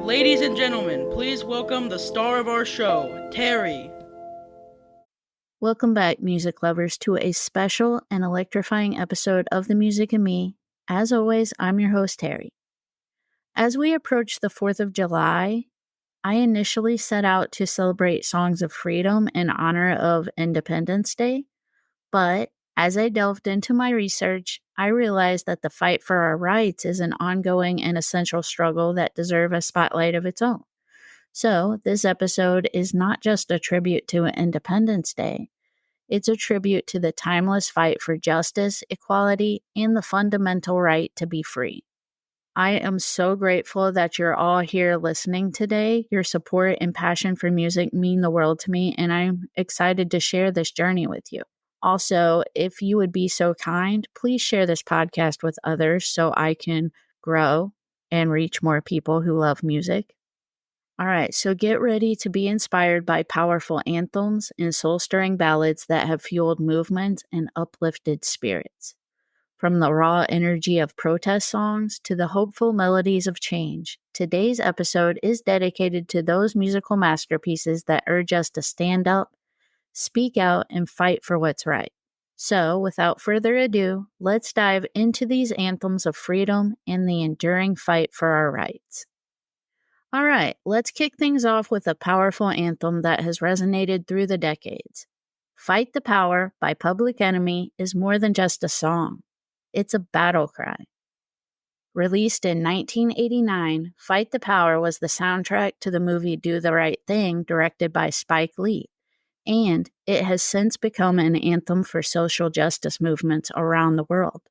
Ladies and gentlemen, please welcome the star of our show, Terry. Welcome back, music lovers, to a special and electrifying episode of The Music and Me. As always, I'm your host, Terry. As we approach the 4th of July, I initially set out to celebrate songs of freedom in honor of Independence Day, but as I delved into my research, I realized that the fight for our rights is an ongoing and essential struggle that deserves a spotlight of its own. So, this episode is not just a tribute to Independence Day. It's a tribute to the timeless fight for justice, equality, and the fundamental right to be free. I am so grateful that you're all here listening today. Your support and passion for music mean the world to me, and I'm excited to share this journey with you. Also, if you would be so kind, please share this podcast with others so I can grow and reach more people who love music. All right, so get ready to be inspired by powerful anthems and soul-stirring ballads that have fueled movement and uplifted spirits. From the raw energy of protest songs to the hopeful melodies of change, today's episode is dedicated to those musical masterpieces that urge us to stand up, speak out, and fight for what's right. So, without further ado, let's dive into these anthems of freedom and the enduring fight for our rights. All right, let's kick things off with a powerful anthem that has resonated through the decades. Fight the Power by Public Enemy is more than just a song. It's a battle cry. Released in 1989, Fight the Power was the soundtrack to the movie Do the Right Thing, directed by Spike Lee, and it has since become an anthem for social justice movements around the world.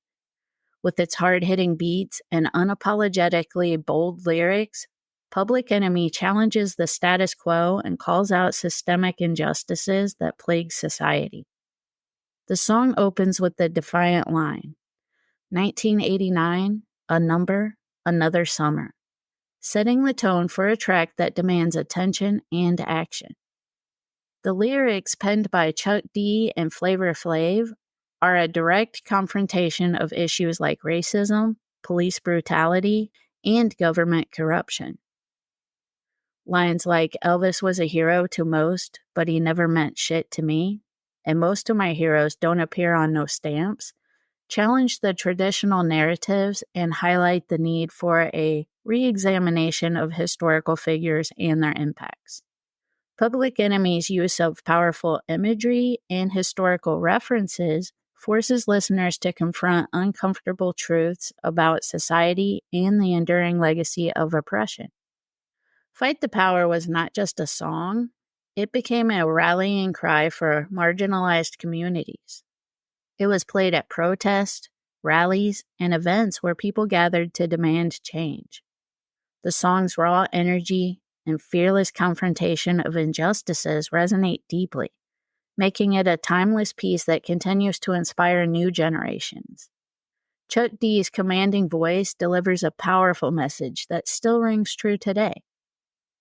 With its hard-hitting beats and unapologetically bold lyrics, Public Enemy challenges the status quo and calls out systemic injustices that plague society. The song opens with the defiant line, 1989, a number, another summer, setting the tone for a track that demands attention and action. The lyrics, penned by Chuck D and Flavor Flav, are a direct confrontation of issues like racism, police brutality, and government corruption. Lines like, Elvis was a hero to most, but he never meant shit to me, and most of my heroes don't appear on no stamps, challenge the traditional narratives and highlight the need for a re-examination of historical figures and their impacts. Public Enemy's use of powerful imagery and historical references forces listeners to confront uncomfortable truths about society and the enduring legacy of oppression. Fight the Power was not just a song, it became a rallying cry for marginalized communities. It was played at protests, rallies, and events where people gathered to demand change. The song's raw energy and fearless confrontation of injustices resonate deeply, making it a timeless piece that continues to inspire new generations. Chuck D's commanding voice delivers a powerful message that still rings true today.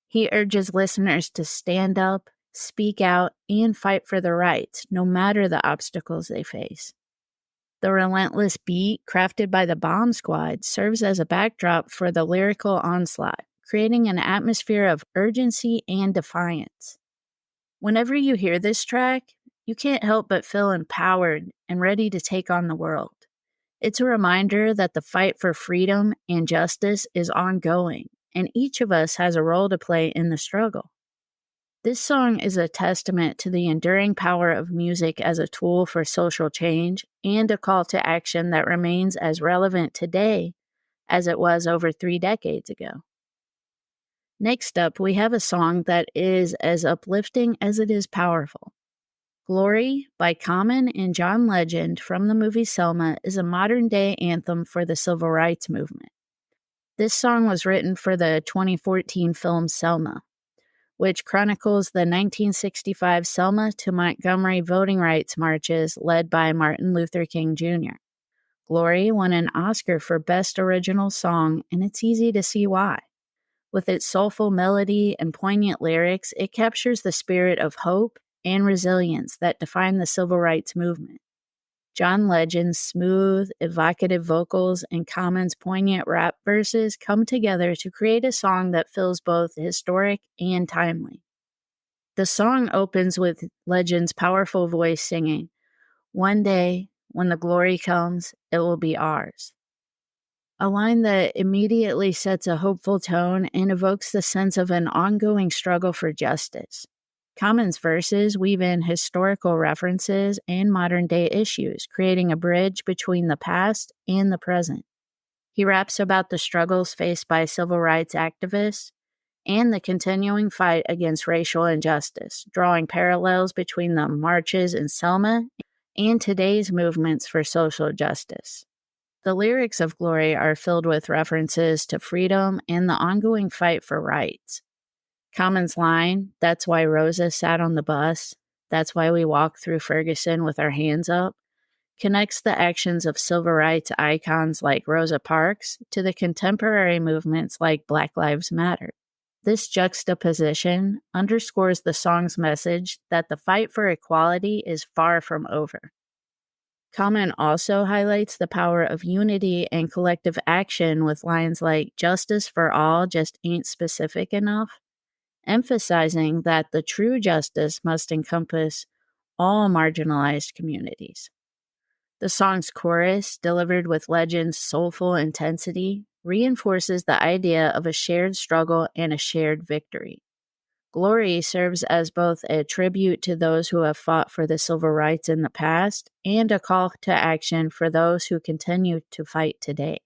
He urges listeners to stand up, speak out, and fight for their rights, no matter the obstacles they face. The relentless beat crafted by the Bomb Squad serves as a backdrop for the lyrical onslaught, creating an atmosphere of urgency and defiance. Whenever you hear this track, you can't help but feel empowered and ready to take on the world. It's a reminder that the fight for freedom and justice is ongoing, and each of us has a role to play in the struggle. This song is a testament to the enduring power of music as a tool for social change and a call to action that remains as relevant today as it was over 3 decades ago. Next up, we have a song that is as uplifting as it is powerful. Glory by Common and John Legend from the movie Selma is a modern-day anthem for the civil rights movement. This song was written for the 2014 film Selma, which chronicles the 1965 Selma to Montgomery voting rights marches led by Martin Luther King Jr. Glory won an Oscar for Best Original Song, and it's easy to see why. With its soulful melody and poignant lyrics, it captures the spirit of hope and resilience that defined the civil rights movement. John Legend's smooth, evocative vocals and Common's poignant rap verses come together to create a song that feels both historic and timely. The song opens with Legend's powerful voice singing, "One day, when the glory comes, it will be ours." A line that immediately sets a hopeful tone and evokes the sense of an ongoing struggle for justice. Common's verses weave in historical references and modern-day issues, creating a bridge between the past and the present. He raps about the struggles faced by civil rights activists and the continuing fight against racial injustice, drawing parallels between the marches in Selma and today's movements for social justice. The lyrics of Glory are filled with references to freedom and the ongoing fight for rights. Common's line, "That's why Rosa sat on the bus, that's why we walk through Ferguson with our hands up," connects the actions of civil rights icons like Rosa Parks to the contemporary movements like Black Lives Matter. This juxtaposition underscores the song's message that the fight for equality is far from over. Common also highlights the power of unity and collective action with lines like "Justice for all just ain't specific enough," emphasizing that the true justice must encompass all marginalized communities. The song's chorus, delivered with Legend's soulful intensity, reinforces the idea of a shared struggle and a shared victory. Glory serves as both a tribute to those who have fought for the civil rights in the past and a call to action for those who continue to fight today.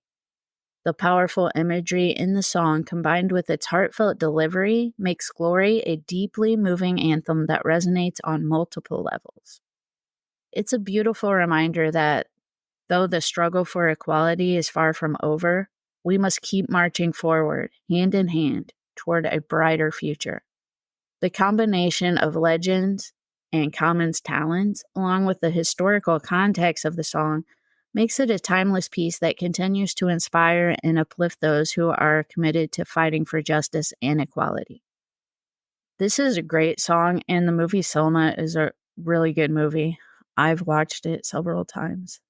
The powerful imagery in the song, combined with its heartfelt delivery, makes Glory a deeply moving anthem that resonates on multiple levels. It's a beautiful reminder that, though the struggle for equality is far from over, we must keep marching forward, hand in hand, toward a brighter future. The combination of Legends and Common's talents, along with the historical context of the song, makes it a timeless piece that continues to inspire and uplift those who are committed to fighting for justice and equality. This is a great song, and the movie Selma is a really good movie. I've watched it several times.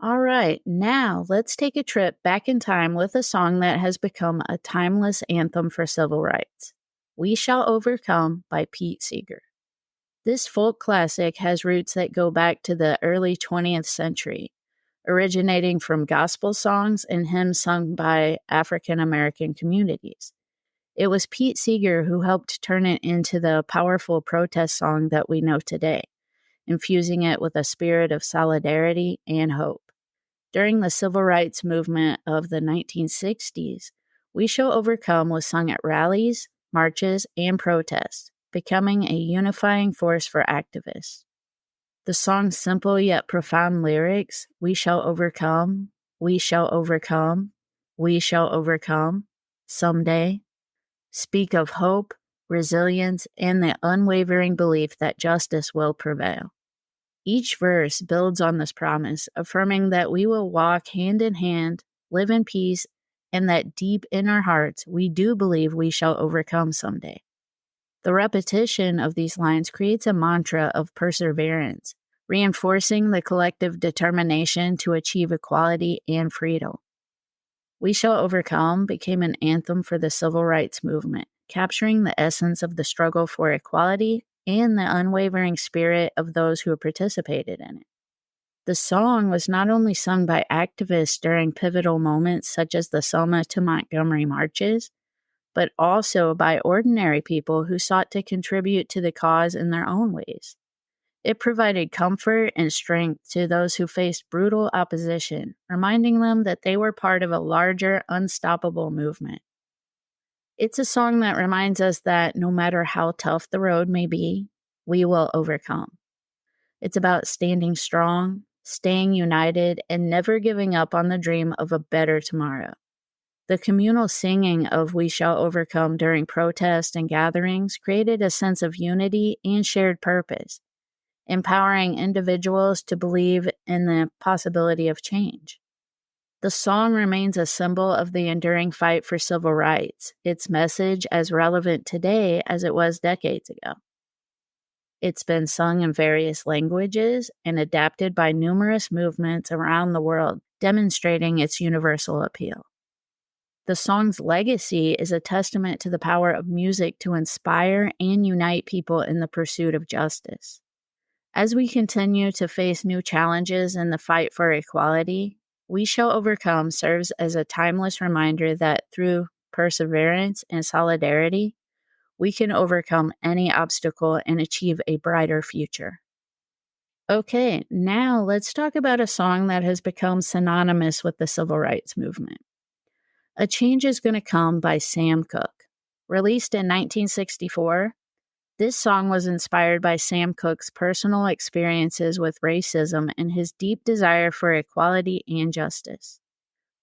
All right, now let's take a trip back in time with a song that has become a timeless anthem for civil rights. "We Shall Overcome" by Pete Seeger. This folk classic has roots that go back to the early 20th century, originating from gospel songs and hymns sung by African American communities. It was Pete Seeger who helped turn it into the powerful protest song that we know today, infusing it with a spirit of solidarity and hope. During the civil rights movement of the 1960s, "We Shall Overcome" was sung at rallies, marches, and protests, becoming a unifying force for activists. The song's simple yet profound lyrics, "We shall overcome, we shall overcome, we shall overcome, someday," speak of hope, resilience, and the unwavering belief that justice will prevail. Each verse builds on this promise, affirming that we will walk hand in hand, live in peace, and that deep in our hearts, we do believe we shall overcome someday. The repetition of these lines creates a mantra of perseverance, reinforcing the collective determination to achieve equality and freedom. "We Shall Overcome" became an anthem for the civil rights movement, capturing the essence of the struggle for equality and the unwavering spirit of those who participated in it. The song was not only sung by activists during pivotal moments such as the Selma to Montgomery marches, but also by ordinary people who sought to contribute to the cause in their own ways. It provided comfort and strength to those who faced brutal opposition, reminding them that they were part of a larger, unstoppable movement. It's a song that reminds us that no matter how tough the road may be, we will overcome. It's about standing strong, staying united, and never giving up on the dream of a better tomorrow. The communal singing of "We Shall Overcome" during protests and gatherings created a sense of unity and shared purpose, empowering individuals to believe in the possibility of change. The song remains a symbol of the enduring fight for civil rights, its message as relevant today as it was decades ago. It's been sung in various languages and adapted by numerous movements around the world, demonstrating its universal appeal. The song's legacy is a testament to the power of music to inspire and unite people in the pursuit of justice. As we continue to face new challenges in the fight for equality, We Shall Overcome serves as a timeless reminder that through perseverance and solidarity, we can overcome any obstacle and achieve a brighter future. Okay, now let's talk about a song that has become synonymous with the civil rights movement. A Change Is Gonna Come by Sam Cooke. Released in 1964, this song was inspired by Sam Cooke's personal experiences with racism and his deep desire for equality and justice.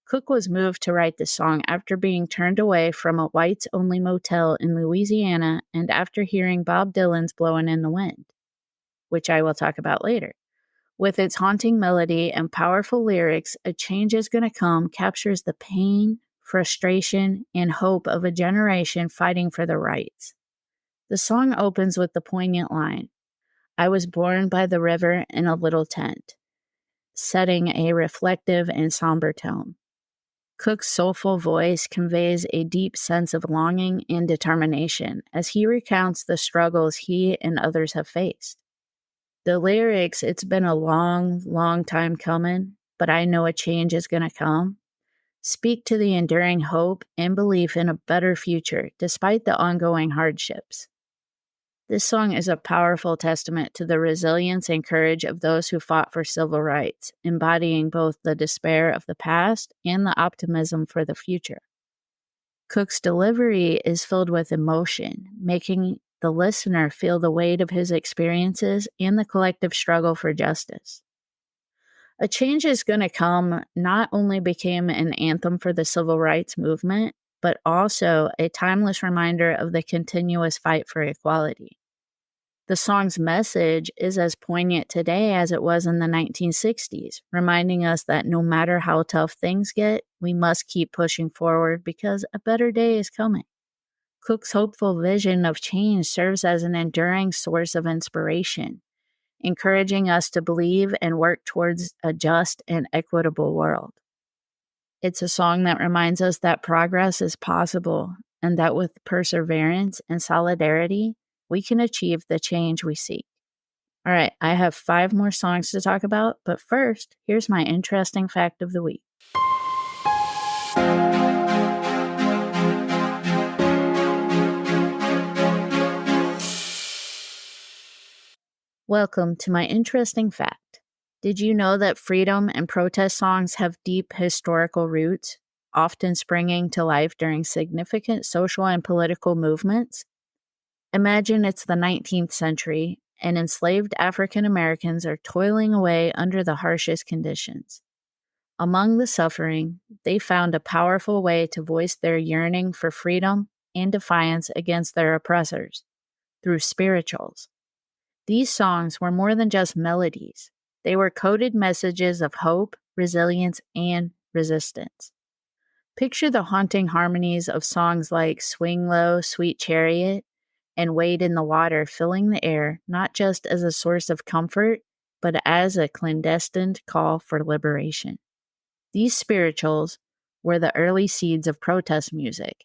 Cooke was moved to write the song after being turned away from a whites-only motel in Louisiana and after hearing Bob Dylan's Blowin' in the Wind, which I will talk about later. With its haunting melody and powerful lyrics, A Change Is Gonna Come captures the pain, frustration, and hope of a generation fighting for their rights. The song opens with the poignant line, "I was born by the river in a little tent," setting a reflective and somber tone. Cooke's soulful voice conveys a deep sense of longing and determination as he recounts the struggles he and others have faced. The lyrics, "It's been a long, long time coming, but I know a change is going to come," speak to the enduring hope and belief in a better future despite the ongoing hardships. This song is a powerful testament to the resilience and courage of those who fought for civil rights, embodying both the despair of the past and the optimism for the future. Cooke's delivery is filled with emotion, making the listener feel the weight of his experiences and the collective struggle for justice. A Change Is Gonna Come not only became an anthem for the civil rights movement, but also a timeless reminder of the continuous fight for equality. The song's message is as poignant today as it was in the 1960s, reminding us that no matter how tough things get, we must keep pushing forward because a better day is coming. Cooke's hopeful vision of change serves as an enduring source of inspiration, encouraging us to believe and work towards a just and equitable world. It's a song that reminds us that progress is possible and that with perseverance and solidarity, we can achieve the change we seek. All right, I have 5 more songs to talk about, but first, here's my interesting fact of the week. Welcome to my interesting fact. Did you know that freedom and protest songs have deep historical roots, often springing to life during significant social and political movements? Imagine it's the 19th century, and enslaved African Americans are toiling away under the harshest conditions. Among the suffering, they found a powerful way to voice their yearning for freedom and defiance against their oppressors through spirituals. These songs were more than just melodies. They were coded messages of hope, resilience, and resistance. Picture the haunting harmonies of songs like Swing Low, Sweet Chariot, and Wade in the Water filling the air not just as a source of comfort, but as a clandestine call for liberation. These spirituals were the early seeds of protest music,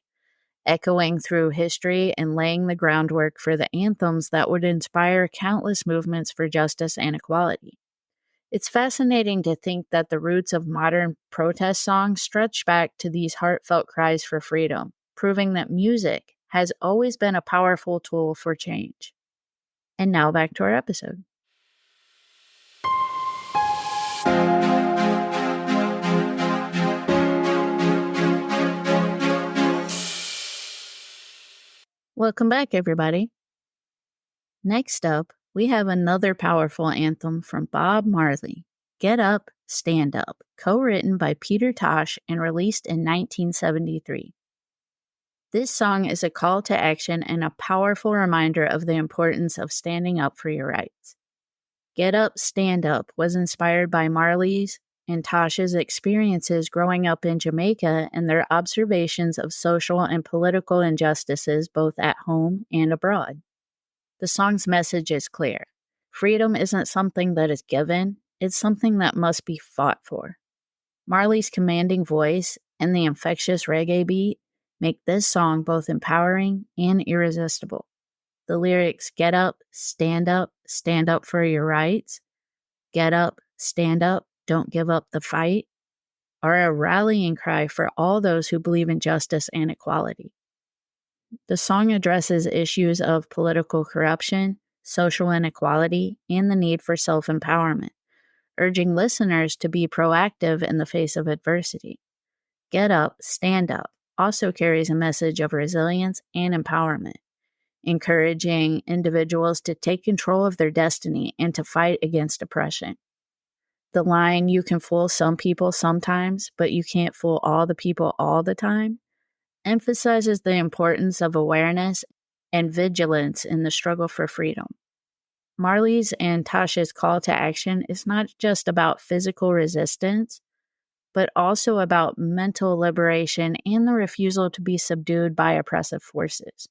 echoing through history and laying the groundwork for the anthems that would inspire countless movements for justice and equality. It's fascinating to think that the roots of modern protest songs stretch back to these heartfelt cries for freedom, proving that music has always been a powerful tool for change. And now back to our episode. Welcome back, everybody. Next up, we have another powerful anthem from Bob Marley, Get Up, Stand Up, co-written by Peter Tosh and released in 1973. This song is a call to action and a powerful reminder of the importance of standing up for your rights. Get Up, Stand Up was inspired by Marley's and Tosh's experiences growing up in Jamaica and their observations of social and political injustices both at home and abroad. The song's message is clear. Freedom isn't something that is given, it's something that must be fought for. Marley's commanding voice and the infectious reggae beat make this song both empowering and irresistible. The lyrics stand up for your rights, get up, stand up, don't give up the fight, are a rallying cry for all those who believe in justice and equality. The song addresses issues of political corruption, social inequality, and the need for self-empowerment, urging listeners to be proactive in the face of adversity. Get up, stand up also carries a message of resilience and empowerment, encouraging individuals to take control of their destiny and to fight against oppression. The line, "You can fool some people sometimes, but you can't fool all the people all the time," emphasizes the importance of awareness and vigilance in the struggle for freedom. Marley's and Tasha's call to action is not just about physical resistance, but also about mental liberation and the refusal to be subdued by oppressive forces.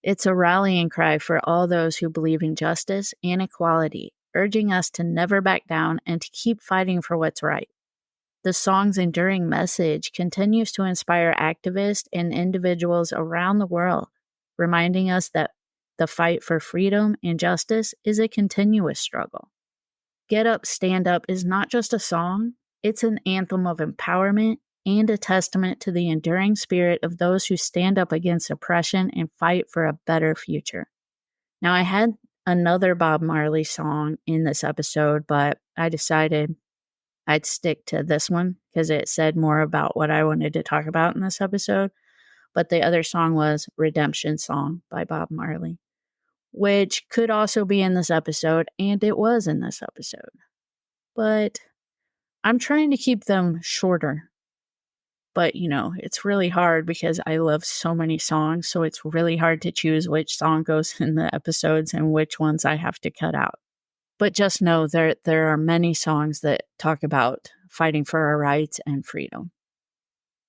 It's a rallying cry for all those who believe in justice and equality, urging us to never back down and to keep fighting for what's right. The song's enduring message continues to inspire activists and individuals around the world, reminding us that the fight for freedom and justice is a continuous struggle. Get Up, Stand Up is not just a song, it's an anthem of empowerment and a testament to the enduring spirit of those who stand up against oppression and fight for a better future. Now, I had another Bob Marley song in this episode, but I decided I'd stick to this one because it said more about what I wanted to talk about in this episode. But the other song was Redemption Song by Bob Marley, which could also be in this episode, and it was in this episode. But I'm trying to keep them shorter. But, it's really hard because I love so many songs, so it's really hard to choose which song goes in the episodes and which ones I have to cut out. But just know there are many songs that talk about fighting for our rights and freedom.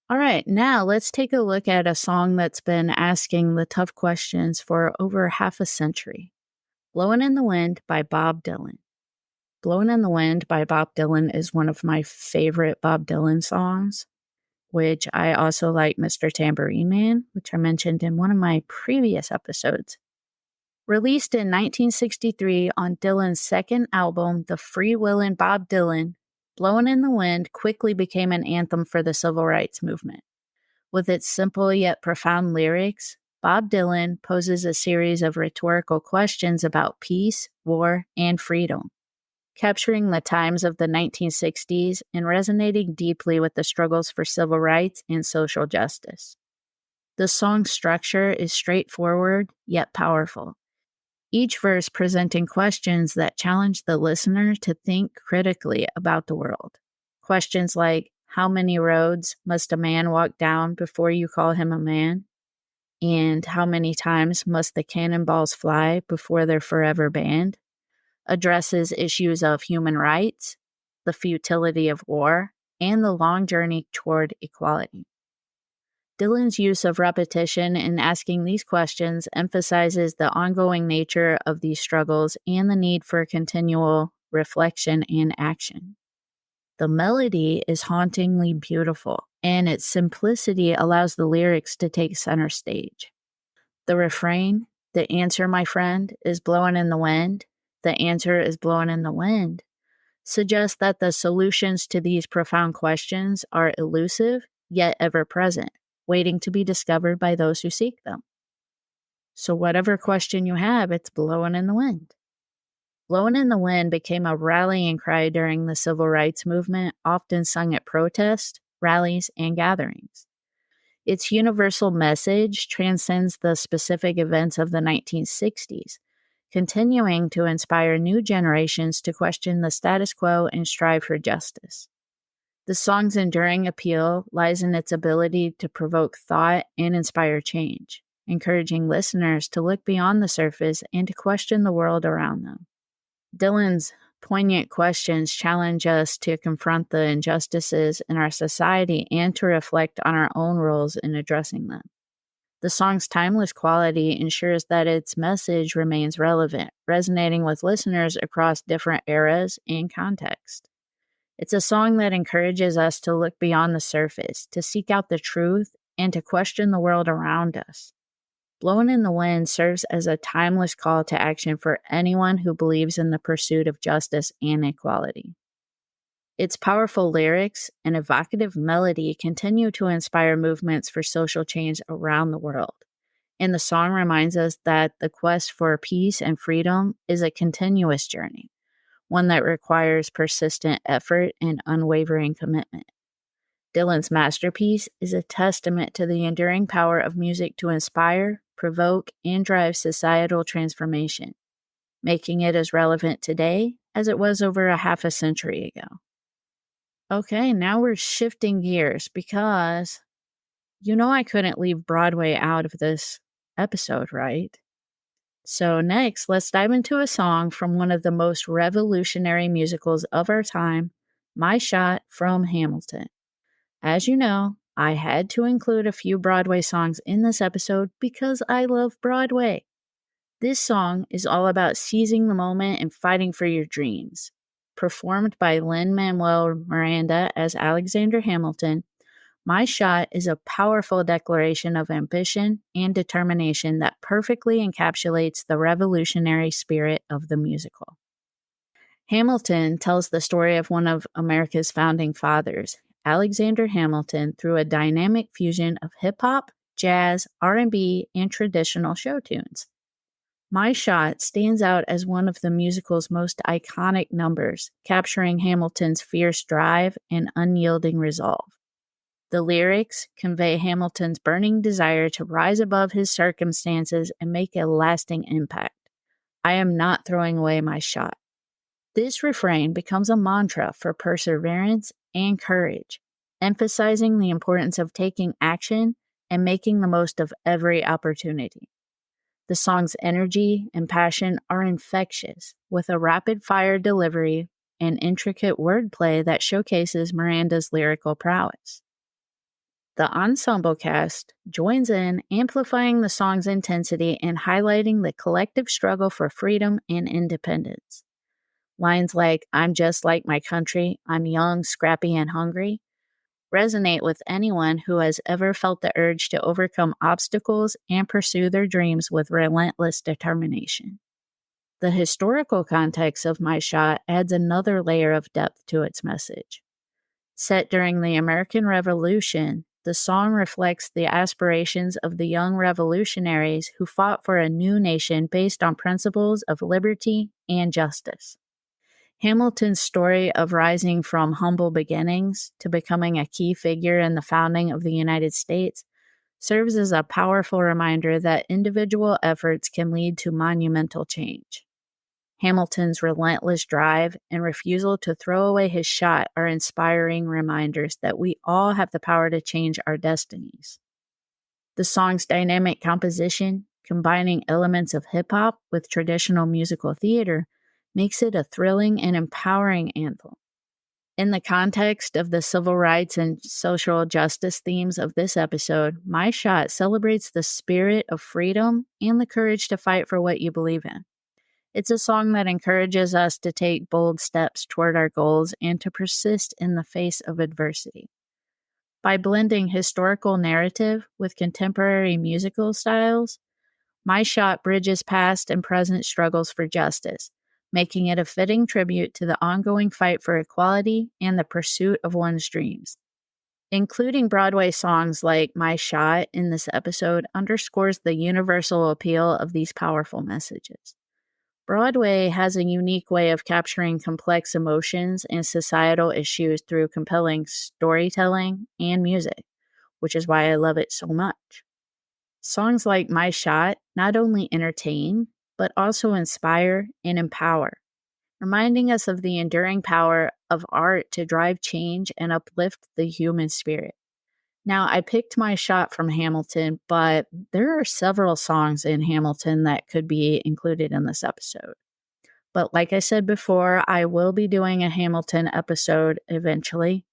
All right, now let's take a look at a song that's been asking the tough questions for over half a century. Blowin' in the Wind by Bob Dylan. Blowin' in the Wind by Bob Dylan is one of my favorite Bob Dylan songs, which I also like Mr. Tambourine Man, which I mentioned in one of my previous episodes. Released in 1963 on Dylan's second album, The Freewheelin' Bob Dylan, Blowin' in the Wind quickly became an anthem for the civil rights movement. With its simple yet profound lyrics, Bob Dylan poses a series of rhetorical questions about peace, war, and freedom, capturing the times of the 1960s and resonating deeply with the struggles for civil rights and social justice. The song's structure is straightforward yet powerful, each verse presenting questions that challenge the listener to think critically about the world. Questions like, how many roads must a man walk down before you call him a man? And how many times must the cannonballs fly before they're forever banned? Addresses issues of human rights, the futility of war, and the long journey toward equality. Dylan's use of repetition in asking these questions emphasizes the ongoing nature of these struggles and the need for continual reflection and action. The melody is hauntingly beautiful, and its simplicity allows the lyrics to take center stage. The refrain, "The answer, my friend, is blowing in the wind. The answer is blowing in the wind," suggests that the solutions to these profound questions are elusive, yet ever present, waiting to be discovered by those who seek them. So whatever question you have, it's blowing in the wind. Blowing in the Wind became a rallying cry during the civil rights movement, often sung at protests, rallies, and gatherings. Its universal message transcends the specific events of the 1960s, continuing to inspire new generations to question the status quo and strive for justice. The song's enduring appeal lies in its ability to provoke thought and inspire change, encouraging listeners to look beyond the surface and to question the world around them. Dylan's poignant questions challenge us to confront the injustices in our society and to reflect on our own roles in addressing them. The song's timeless quality ensures that its message remains relevant, resonating with listeners across different eras and contexts. It's a song that encourages us to look beyond the surface, to seek out the truth, and to question the world around us. Blowin' in the Wind serves as a timeless call to action for anyone who believes in the pursuit of justice and equality. Its powerful lyrics and evocative melody continue to inspire movements for social change around the world. And the song reminds us that the quest for peace and freedom is a continuous journey, one that requires persistent effort and unwavering commitment. Dylan's masterpiece is a testament to the enduring power of music to inspire, provoke, and drive societal transformation, making it as relevant today as it was over a half a century ago. Okay, now we're shifting gears because I couldn't leave Broadway out of this episode, right? So next, let's dive into a song from one of the most revolutionary musicals of our time, My Shot from Hamilton. As you know, I had to include a few Broadway songs in this episode because I love Broadway. This song is all about seizing the moment and fighting for your dreams. Performed by Lin-Manuel Miranda as Alexander Hamilton, My Shot is a powerful declaration of ambition and determination that perfectly encapsulates the revolutionary spirit of the musical. Hamilton tells the story of one of America's founding fathers, Alexander Hamilton, through a dynamic fusion of hip-hop, jazz, R&B, and traditional show tunes. My Shot stands out as one of the musical's most iconic numbers, capturing Hamilton's fierce drive and unyielding resolve. The lyrics convey Hamilton's burning desire to rise above his circumstances and make a lasting impact. I am not throwing away my shot. This refrain becomes a mantra for perseverance and courage, emphasizing the importance of taking action and making the most of every opportunity. The song's energy and passion are infectious, with a rapid-fire delivery and intricate wordplay that showcases Miranda's lyrical prowess. The ensemble cast joins in, amplifying the song's intensity and highlighting the collective struggle for freedom and independence. Lines like, "I'm just like my country, I'm young, scrappy, and hungry," resonate with anyone who has ever felt the urge to overcome obstacles and pursue their dreams with relentless determination. The historical context of My Shot adds another layer of depth to its message. Set during the American Revolution, the song reflects the aspirations of the young revolutionaries who fought for a new nation based on principles of liberty and justice. Hamilton's story of rising from humble beginnings to becoming a key figure in the founding of the United States serves as a powerful reminder that individual efforts can lead to monumental change. Hamilton's relentless drive and refusal to throw away his shot are inspiring reminders that we all have the power to change our destinies. The song's dynamic composition, combining elements of hip-hop with traditional musical theater, makes it a thrilling and empowering anthem. In the context of the civil rights and social justice themes of this episode, My Shot celebrates the spirit of freedom and the courage to fight for what you believe in. It's a song that encourages us to take bold steps toward our goals and to persist in the face of adversity. By blending historical narrative with contemporary musical styles, My Shot bridges past and present struggles for justice, making it a fitting tribute to the ongoing fight for equality and the pursuit of one's dreams. Including Broadway songs like My Shot in this episode underscores the universal appeal of these powerful messages. Broadway has a unique way of capturing complex emotions and societal issues through compelling storytelling and music, which is why I love it so much. Songs like My Shot not only entertain, but also inspire and empower, reminding us of the enduring power of art to drive change and uplift the human spirit. Now, I picked My Shot from Hamilton, but there are several songs in Hamilton that could be included in this episode. But like I said before, I will be doing a Hamilton episode eventually.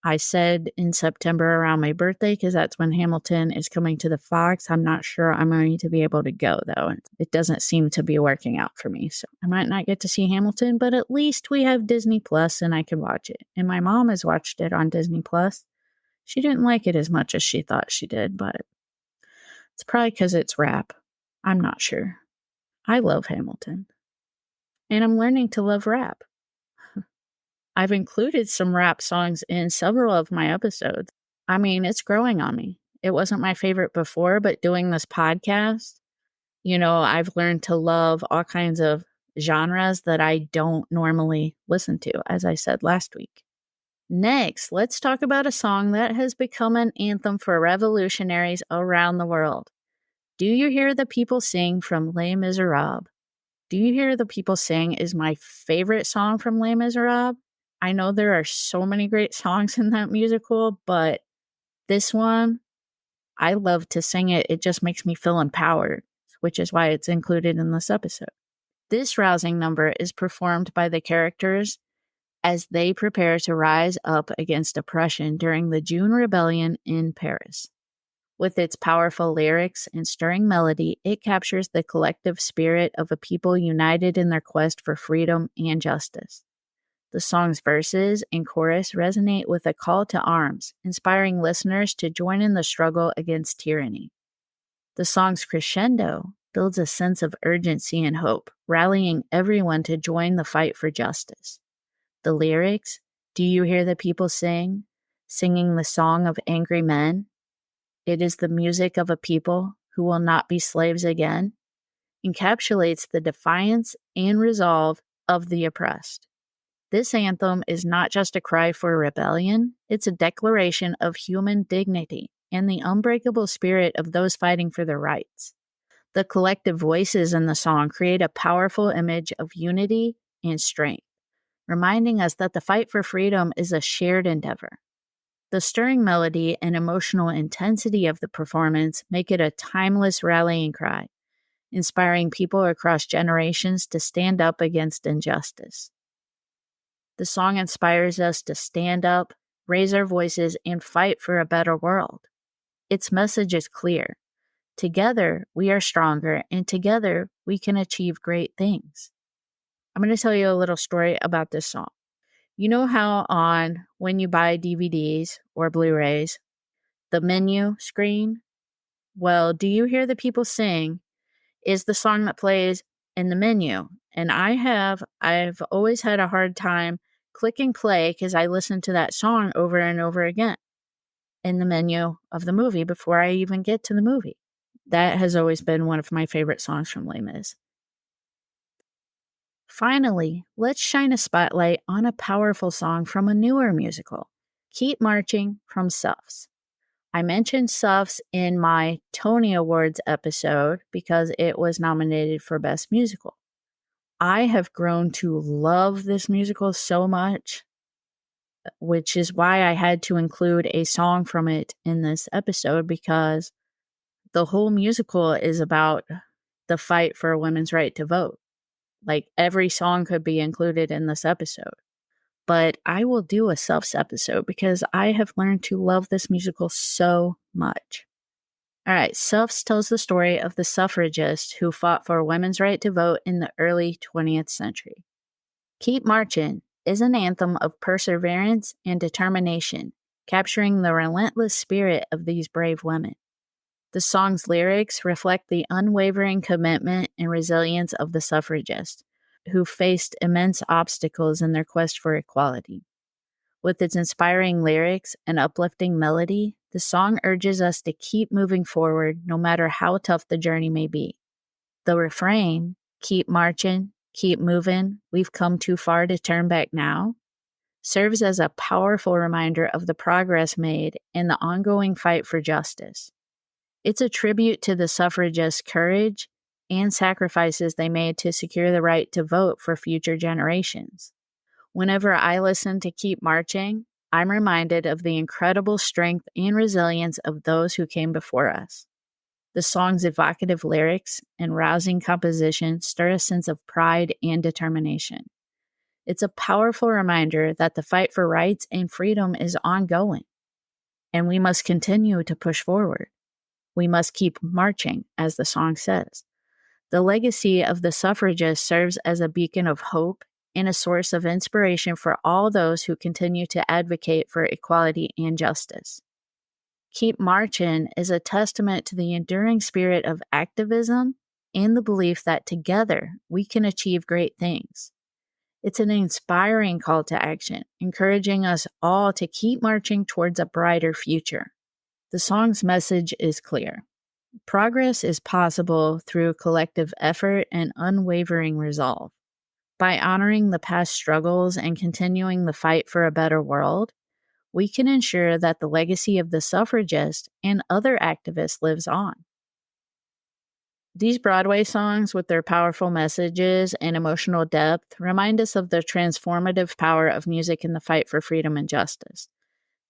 I said in September around my birthday, because that's when Hamilton is coming to the Fox. I'm not sure I'm going to be able to go, though. It doesn't seem to be working out for me. So I might not get to see Hamilton, but at least we have Disney Plus and I can watch it. And my mom has watched it on Disney Plus. She didn't like it as much as she thought she did, but it's probably because it's rap. I'm not sure. I love Hamilton. And I'm learning to love rap. I've included some rap songs in several of my episodes. I mean, it's growing on me. It wasn't my favorite before, but doing this podcast, I've learned to love all kinds of genres that I don't normally listen to, as I said last week. Next, let's talk about a song that has become an anthem for revolutionaries around the world. Do You Hear the People Sing from Les Miserables? Do You Hear the People Sing is my favorite song from Les Miserables. I know there are so many great songs in that musical, but this one, I love to sing it. It just makes me feel empowered, which is why it's included in this episode. This rousing number is performed by the characters as they prepare to rise up against oppression during the June Rebellion in Paris. With its powerful lyrics and stirring melody, it captures the collective spirit of a people united in their quest for freedom and justice. The song's verses and chorus resonate with a call to arms, inspiring listeners to join in the struggle against tyranny. The song's crescendo builds a sense of urgency and hope, rallying everyone to join the fight for justice. The lyrics, "Do you hear the people sing?" Singing the song of angry men. It is the music of a people who will not be slaves again, encapsulates the defiance and resolve of the oppressed. This anthem is not just a cry for rebellion, it's a declaration of human dignity and the unbreakable spirit of those fighting for their rights. The collective voices in the song create a powerful image of unity and strength, reminding us that the fight for freedom is a shared endeavor. The stirring melody and emotional intensity of the performance make it a timeless rallying cry, inspiring people across generations to stand up against injustice. The song inspires us to stand up, raise our voices, and fight for a better world. Its message is clear. Together, we are stronger, and together, we can achieve great things. I'm going to tell you a little story about this song. You know how when you buy DVDs or Blu-rays, the menu screen? Well, Do You Hear the People Sing is the song that plays in the menu. And I've always had a hard time clicking play because I listened to that song over and over again in the menu of the movie before I even get to the movie. That has always been one of my favorite songs from Les Mis. Finally, let's shine a spotlight on a powerful song from a newer musical, Keep Marching from Suffs. I mentioned Suffs in my Tony Awards episode because it was nominated for Best Musical. I have grown to love this musical so much, which is why I had to include a song from it in this episode, because the whole musical is about the fight for a women's right to vote. Like, every song could be included in this episode. But I will do a Suffs episode because I have learned to love this musical so much. All right, Suffs tells the story of the suffragists who fought for women's right to vote in the early 20th century. Keep Marchin' is an anthem of perseverance and determination, capturing the relentless spirit of these brave women. The song's lyrics reflect the unwavering commitment and resilience of the suffragists, who faced immense obstacles in their quest for equality. With its inspiring lyrics and uplifting melody, the song urges us to keep moving forward no matter how tough the journey may be. The refrain, "Keep marching, keep moving, we've come too far to turn back now," serves as a powerful reminder of the progress made in the ongoing fight for justice. It's a tribute to the suffragists' courage and sacrifices they made to secure the right to vote for future generations. Whenever I listen to Keep Marching, I'm reminded of the incredible strength and resilience of those who came before us. The song's evocative lyrics and rousing composition stir a sense of pride and determination. It's a powerful reminder that the fight for rights and freedom is ongoing, and we must continue to push forward. We must keep marching, as the song says. The legacy of the suffragists serves as a beacon of hope and a source of inspiration for all those who continue to advocate for equality and justice. Keep Marchin' is a testament to the enduring spirit of activism and the belief that together we can achieve great things. It's an inspiring call to action, encouraging us all to keep marching towards a brighter future. The song's message is clear. Progress is possible through collective effort and unwavering resolve. By honoring the past struggles and continuing the fight for a better world, we can ensure that the legacy of the suffragists and other activists lives on. These Broadway songs, with their powerful messages and emotional depth, remind us of the transformative power of music in the fight for freedom and justice.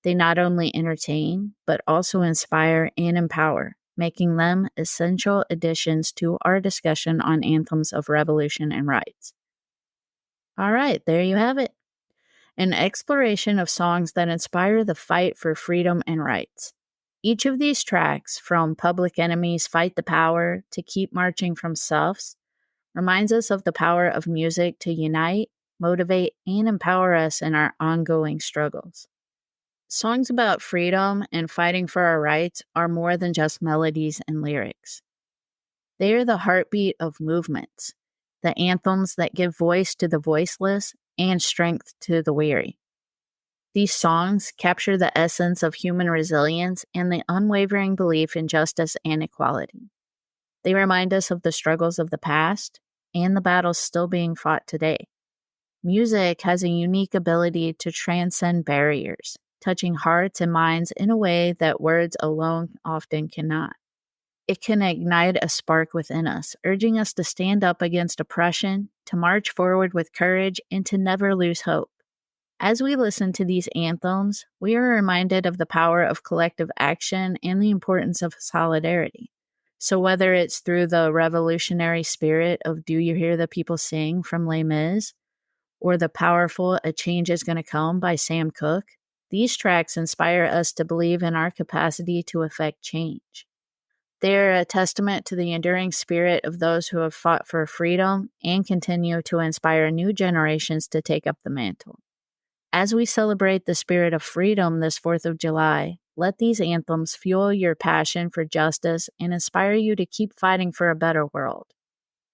They not only entertain, but also inspire and empower, making them essential additions to our discussion on anthems of revolution and rights. All right, there you have it. An exploration of songs that inspire the fight for freedom and rights. Each of these tracks, from Public Enemy's Fight the Power to Keep Marching from Suffs, reminds us of the power of music to unite, motivate, and empower us in our ongoing struggles. Songs about freedom and fighting for our rights are more than just melodies and lyrics. They are the heartbeat of movements, the anthems that give voice to the voiceless and strength to the weary. These songs capture the essence of human resilience and the unwavering belief in justice and equality. They remind us of the struggles of the past and the battles still being fought today. Music has a unique ability to transcend barriers, touching hearts and minds in a way that words alone often cannot. It can ignite a spark within us, urging us to stand up against oppression, to march forward with courage, and to never lose hope. As we listen to these anthems, we are reminded of the power of collective action and the importance of solidarity. So whether it's through the revolutionary spirit of Do You Hear the People Sing from Les Mis, or the powerful A Change Is Gonna Come by Sam Cooke, these tracks inspire us to believe in our capacity to effect change. They are a testament to the enduring spirit of those who have fought for freedom and continue to inspire new generations to take up the mantle. As we celebrate the spirit of freedom this 4th of July, let these anthems fuel your passion for justice and inspire you to keep fighting for a better world.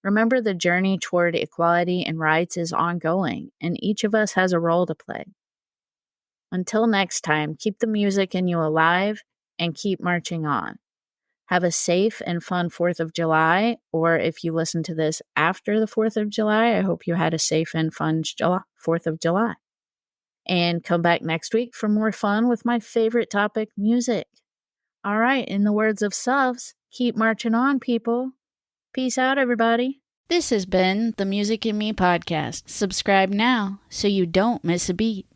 Remember, the journey toward equality and rights is ongoing, and each of us has a role to play. Until next time, keep the music in you alive and keep marching on. Have a safe and fun 4th of July, or if you listen to this after the 4th of July, I hope you had a safe and fun 4th of July. And come back next week for more fun with my favorite topic, music. All right, in the words of Suffs, keep marching on, people. Peace out, everybody. This has been the Music in Me podcast. Subscribe now so you don't miss a beat.